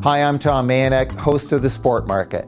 Hi, I'm Tom Mayenknecht, host of The Sport Market.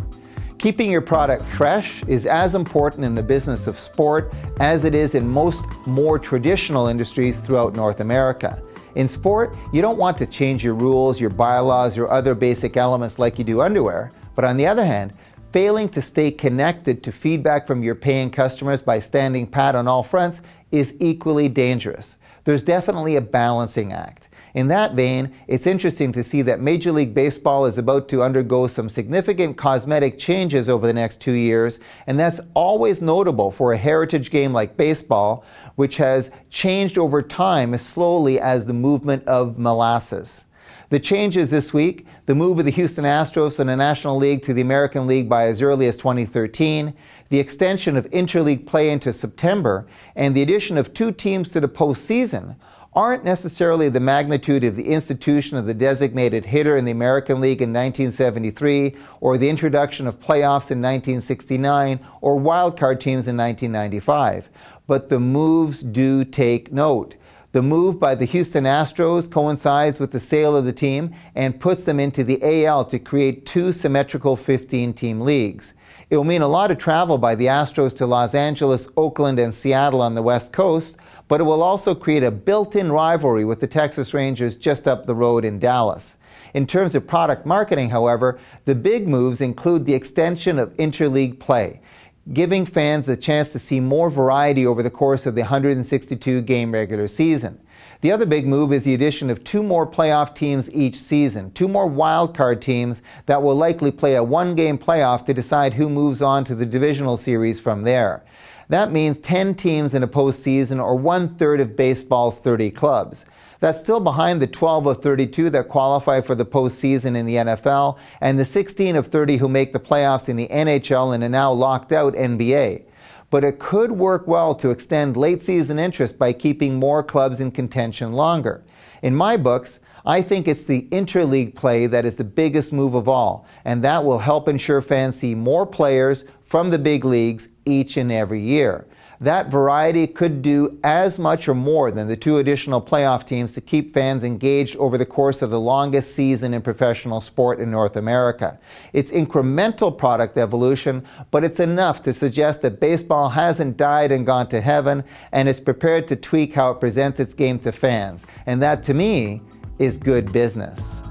Keeping your product fresh is as important in the business of sport as it is in most more traditional industries throughout North America. In sport, you don't want to change your rules, your bylaws, or other basic elements like you do underwear. But on the other hand, failing to stay connected to feedback from your paying customers by standing pat on all fronts is equally dangerous. There's definitely a balancing act. In that vein, it's interesting to see that Major League Baseball is about to undergo some significant cosmetic changes over the next 2 years, and that's always notable for a heritage game like baseball, which has changed over time as slowly as the movement of molasses. The changes this week, the move of the Houston Astros from the National League to the American League by as early as 2013, the extension of interleague play into September, and the addition of 2 teams to the postseason, aren't necessarily the magnitude of the institution of the designated hitter in the American League in 1973, or the introduction of playoffs in 1969, or wildcard teams in 1995. But the moves do take note. The move by the Houston Astros coincides with the sale of the team and puts them into the AL to create 2 symmetrical 15-team leagues. It will mean a lot of travel by the Astros to Los Angeles, Oakland, and Seattle on the West Coast, but it will also create a built-in rivalry with the Texas Rangers just up the road in Dallas. In terms of product marketing, however, the big moves include the extension of interleague play, giving fans the chance to see more variety over the course of the 162-game regular season. The other big move is the addition of 2 more playoff teams each season, 2 more wildcard teams that will likely play a 1-game playoff to decide who moves on to the divisional series from there. That means 10 teams in a postseason, or 1/3 of baseball's 30 clubs. That's still behind the 12 of 32 that qualify for the postseason in the NFL, and the 16 of 30 who make the playoffs in the NHL and a now locked out NBA. But it could work well to extend late season interest by keeping more clubs in contention longer. In my books, I think it's the interleague play that is the biggest move of all, and that will help ensure fans see more players from the big leagues each and every year. That variety could do as much or more than the 2 additional playoff teams to keep fans engaged over the course of the longest season in professional sport in North America. It's incremental product evolution, but it's enough to suggest that baseball hasn't died and gone to heaven, and is prepared to tweak how it presents its game to fans. And that, to me, is good business.